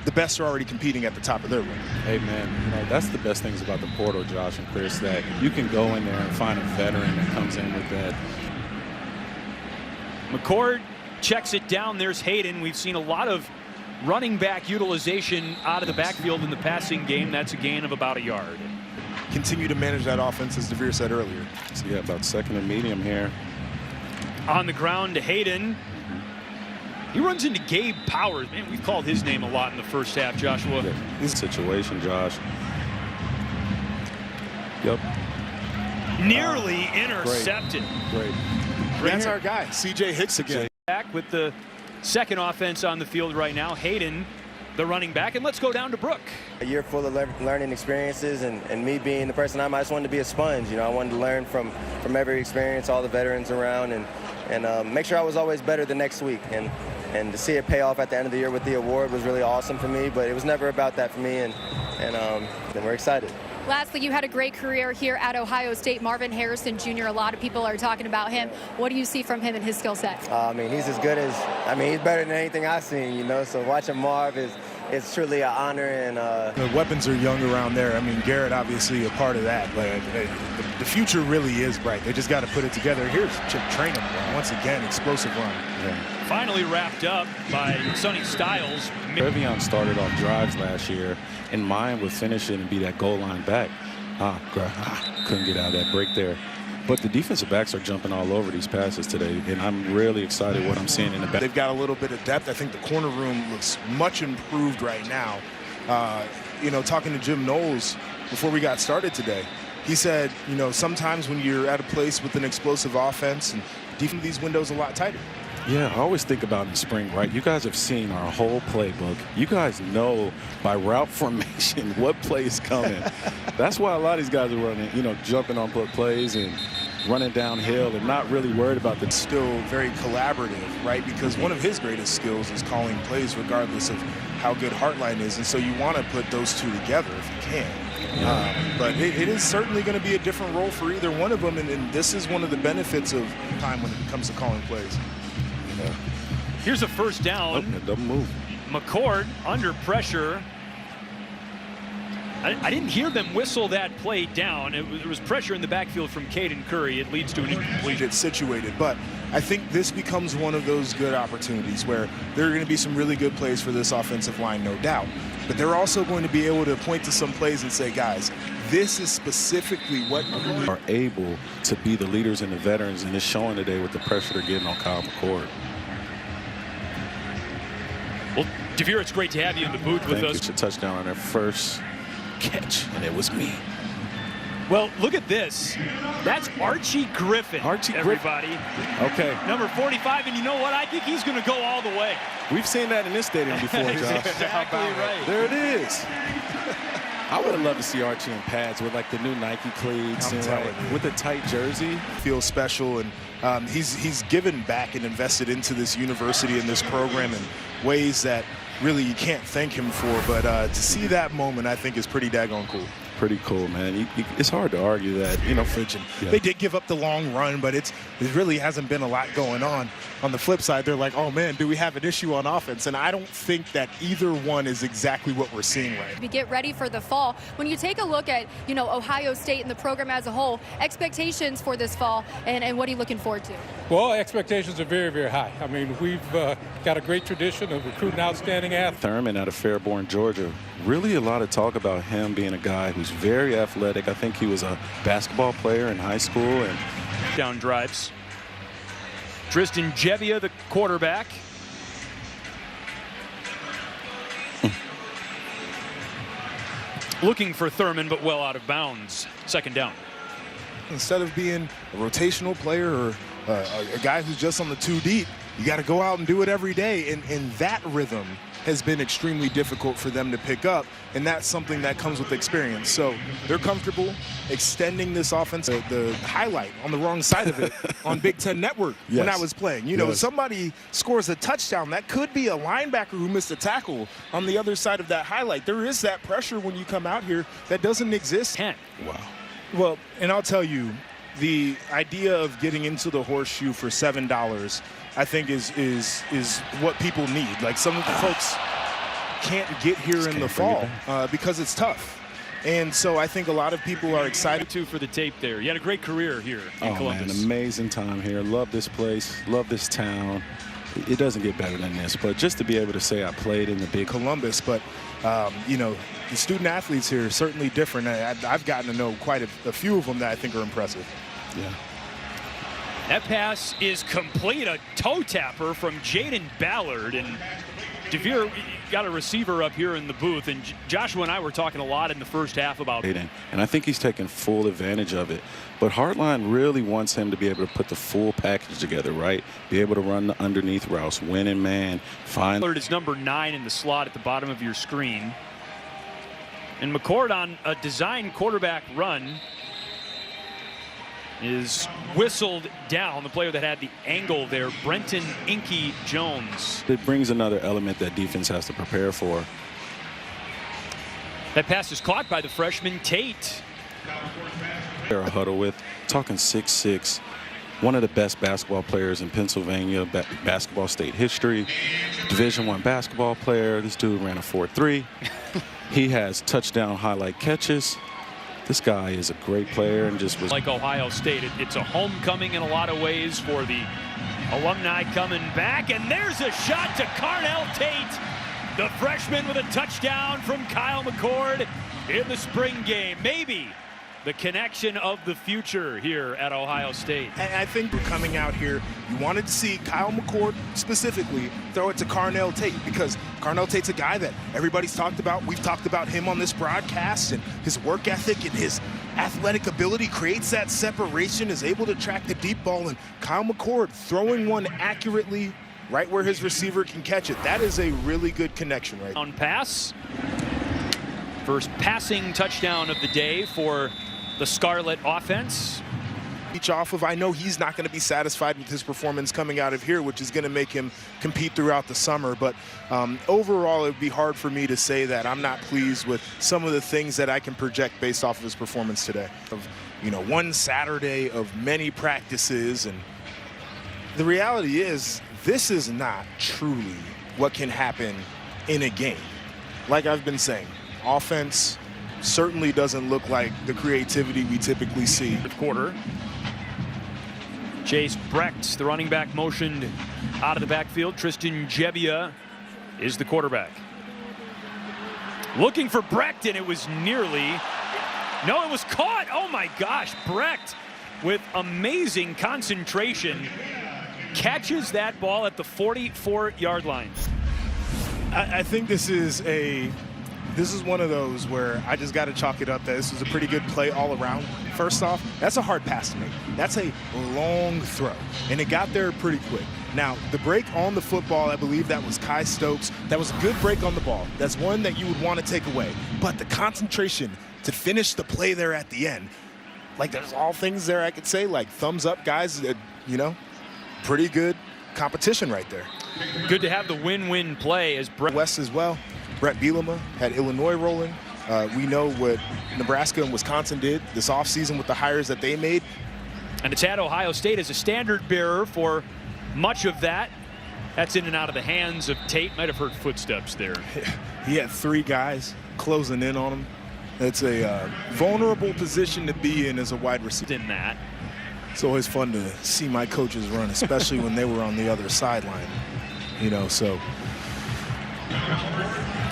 the best are already competing at the top of their room. Hey, man, that's the best things about the portal, Josh and Chris, that you can go in there and find a veteran that comes in with that. McCord checks it down. There's Hayden. We've seen a lot of running back utilization out of the backfield in the passing game. That's a gain of about a yard. Continue to manage that offense, as DeVere said earlier. So, yeah, about second and medium here. On the ground to Hayden. He runs into Gabe Powers. Man, we've called his name a lot in the first half, Joshua. Yeah, this situation, Josh. Yep. Nearly intercepted. Great. That's our guy, C.J. Hicks again. Back with the second offense on the field right now. Hayden, the running back. And let's go down to Brooke. A year full of learning experiences, and me being the person I just wanted to be a sponge. I wanted to learn from every experience, all the veterans around, and make sure I was always better the next week. And to see it pay off at the end of the year with the award was really awesome for me, but it was never about that for me, and we're excited. Lastly, you had a great career here at Ohio State. Marvin Harrison Jr., a lot of people are talking about him. What do you see from him and his skill set? He's as good as, he's better than anything I've seen, so watching Marv it's truly an honor. And the weapons are young around there. Garrett obviously a part of that. The future really is bright. They just got to put it together. Here's Chip Trainum once again, explosive run. Yeah. Finally wrapped up by Sonny Styles. Trevion started off drives last year in mind with finishing and be that goal line back. Couldn't get out of that break there. But the defensive backs are jumping all over these passes today, and I'm really excited what I'm seeing in the back. They've got a little bit of depth. I think the corner room looks much improved right now. Talking to Jim Knowles before we got started today, he said, sometimes when you're at a place with an explosive offense, and defense these windows a lot tighter. Yeah, I always think about in spring, right? You guys have seen our whole playbook. You guys know by route formation what play is coming. That's why a lot of these guys are running, jumping on plays and running downhill and not really worried about the. Still very collaborative, right? Because one of his greatest skills is calling plays regardless of how good Hartline is. And so you want to put those two together if you can. Yeah. But it is certainly going to be a different role for either one of them. And this is one of the benefits of time when it comes to calling plays. Here's a first down. Double move. McCord under pressure. I didn't hear them whistle that play down. There was pressure in the backfield from Caden Curry. It leads to an incompletion. It's situated, but I think this becomes one of those good opportunities where there are going to be some really good plays for this offensive line, no doubt. But they're also going to be able to point to some plays and say, guys, this is specifically what you are able to be the leaders and the veterans, and it's showing today with the pressure they're getting on Kyle McCord. Well, DeVere, it's great to have you in the booth with us. It's a touchdown on their first catch, and it was me. Well, look at this. That's Archie Griffin. Everybody. Okay. Number 45, and you know what? I think he's going to go all the way. We've seen that in this stadium before, Josh. Exactly right. There it is. I would have loved to see Archie in pads with like the new Nike cleats and with a tight jersey. Feels special, and he's given back and invested into this university and this program in ways that really you can't thank him for. But to see that moment, I think is pretty daggone cool. Pretty cool, man. It's hard to argue that, They did give up the long run, but it really hasn't been a lot going on. On the flip side, they're like, oh, man, do we have an issue on offense? And I don't think that either one is exactly what we're seeing right now. We get ready for the fall. When you take a look at, Ohio State and the program as a whole, expectations for this fall, and what are you looking forward to? Well, expectations are very, very high. We've got a great tradition of recruiting outstanding athletes. Thurman out of Fairborn, Georgia. Really a lot of talk about him being a guy who's very athletic. I think he was a basketball player in high school. And down drives. Tristan Jevia, the quarterback. Looking for Thurman, but well out of bounds. Second down. Instead of being a rotational player or a guy who's just on the 2 deep, you got to go out and do it every day. And that rhythm has been extremely difficult for them to pick up, and that's something that comes with experience. So they're comfortable extending this offense. The highlight on the wrong side of it on Big Ten Network when I was playing. Somebody scores a touchdown. That could be a linebacker who missed a tackle on the other side of that highlight. There is that pressure when you come out here that doesn't exist. Wow. Well, and I'll tell you, the idea of getting into the horseshoe for $7, I think is what people need. Like some of the folks can't get here in the fall because it's tough. And so I think a lot of people are excited. Too for the tape there. You had a great career here in Columbus. Man, amazing time here. Love this place. Love this town. It doesn't get better than this. But just to be able to say I played in the big Columbus, but you know, the student athletes here are certainly different. I've gotten to know quite a few of them that I think are impressive. Yeah. That pass is complete. A toe tapper from Jaden Ballard. And DeVere got a receiver up here in the booth. And Joshua and I were talking a lot in the first half about it. And I think he's taking full advantage of it. But Hartline really wants him to be able to put the full package together, right? Be able to run the underneath routes, win in man, find. Ballard is number 9 in the slot at the bottom of your screen. And McCord on a design quarterback run is whistled down. The player that had the angle there, Brenton Inky Jones. It brings another element that defense has to prepare for. That pass is caught by the freshman Tate. They're a huddle with, talking 6'6", one of the best basketball players in Pennsylvania basketball state history, Division I basketball player. This dude ran a 4.3. He has touchdown highlight catches. This guy is a great player and just was like Ohio State. It's a homecoming in a lot of ways for the alumni coming back. And there's a shot to Carnell Tate, the freshman, with a touchdown from Kyle McCord in the spring game. Maybe the connection of the future here at Ohio State. And I think we're coming out here, you wanted to see Kyle McCord specifically throw it to Carnell Tate, because Carnell Tate's a guy that everybody's talked about. We've talked about him on this broadcast, and his work ethic and his athletic ability creates that separation, is able to track the deep ball, and Kyle McCord throwing one accurately right where his receiver can catch it. That is a really good connection right on pass. First passing touchdown of the day for the Scarlet offense. Each off of, I know he's not going to be satisfied with his performance coming out of here, which is going to make him compete throughout the summer. But overall, it would be hard for me to say that I'm not pleased with some of the things that I can project based off of his performance today. Of, you know, one Saturday of many practices, and the reality is this is not truly what can happen in a game. Like I've been saying, offense certainly doesn't look like the creativity we typically see. Quarter. Chase Brecht, the running back, motioned out of the backfield. Tristan Gebbia is the quarterback. Looking for Brecht, and it was nearly. No, it was caught. Oh my gosh, Brecht with amazing concentration catches that ball at the 44-yard line. I think this is one of those where I just got to chalk it up that this was a pretty good play all around. First off, that's a hard pass to make. That's a long throw, and it got there pretty quick. Now, the break on the football, I believe that was Kai Stokes. That was a good break on the ball. That's one that you would want to take away. But the concentration to finish the play there at the end, like there's all things there I could say, like thumbs up, guys, you know, pretty good competition right there. Good to have the win-win play as Brett West as well. Brett Bielema had Illinois rolling. We know what Nebraska and Wisconsin did this offseason with the hires that they made. And it's at Ohio State as a standard bearer for much of that. That's in and out of the hands of Tate. Might have heard footsteps there. He had 3 guys closing in on him. It's a vulnerable position to be in as a wide receiver. In that. It's always fun to see my coaches run, especially when they were on the other sideline. You know, so.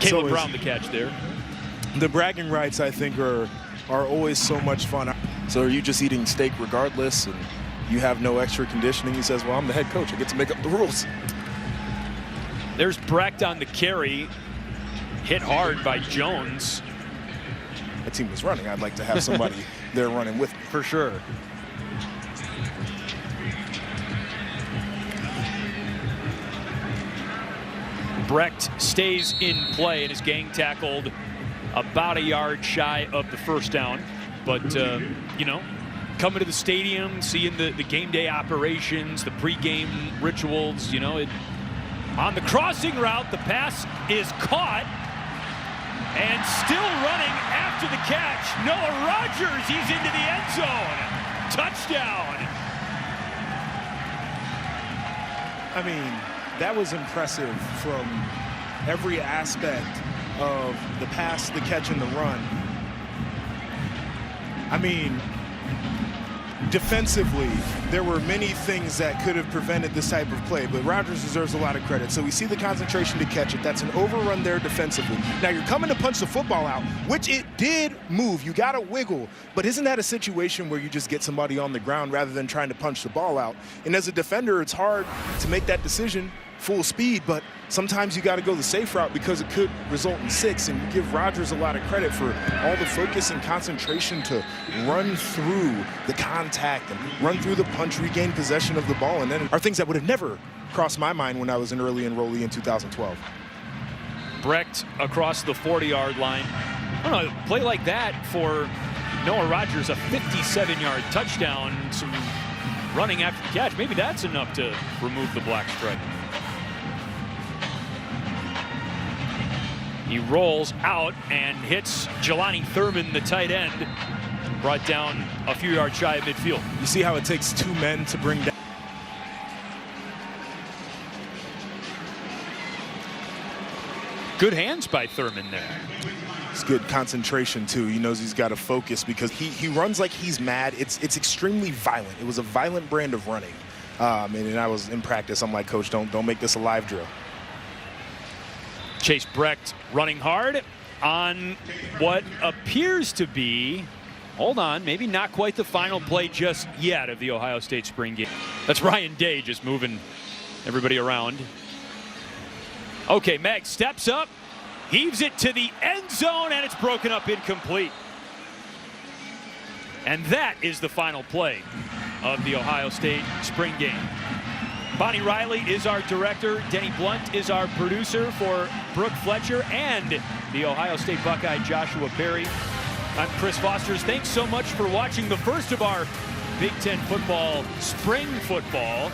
Caleb Brown the catch there. The bragging rights, I think, are always so much fun. So are you just eating steak regardless, and you have no extra conditioning? He says, well, I'm the head coach. I get to make up the rules. There's Brecht on the carry. Hit hard by Jones. The team was running. I'd like to have somebody there running with me. For sure. Brecht stays in play and is gang tackled about a yard shy of the first down. But, you know, coming to the stadium, seeing the game day operations, the pregame rituals, you know, on the crossing route, the pass is caught and still running after the catch. Noah Rogers, he's into the end zone. Touchdown. I mean, that was impressive from every aspect of the pass, the catch, and the run. I mean, defensively, there were many things that could have prevented this type of play, but Rodgers deserves a lot of credit. So we see the concentration to catch it. That's an overrun there defensively. Now you're coming to punch the football out, which it did move. You got to wiggle, but isn't that a situation where you just get somebody on the ground rather than trying to punch the ball out? And as a defender, it's hard to make that decision full speed, but sometimes you got to go the safe route because it could result in 6, and you give Rodgers a lot of credit for all the focus and concentration to run through the contact and run through the punch, regain possession of the ball, and then are things that would have never crossed my mind when I was an early enrollee in 2012. Brecht across the 40-yard line. I don't know, a play like that for Noah Rodgers, a 57-yard touchdown, some running after the catch. Maybe that's enough to remove the black stripe. He rolls out and hits Jelani Thurman, the tight end, brought down a few yards shy of midfield. You see how it takes 2 men to bring down. Good hands by Thurman there. It's good concentration, too. He knows he's got to focus because he runs like he's mad. It's extremely violent. It was a violent brand of running. And I was in practice. I'm like, Coach, don't make this a live drill. Chase Brecht running hard on what appears to be, hold on, maybe not quite the final play just yet of the Ohio State spring game. That's Ryan Day just moving everybody around. Okay, Meg steps up, heaves it to the end zone, and it's broken up incomplete. And that is the final play of the Ohio State spring game. Bonnie Riley is our director. Denny Blunt is our producer for Brooke Fletcher and the Ohio State Buckeye Joshua Berry. I'm Chris Fosters. Thanks so much for watching the first of our Big Ten football spring football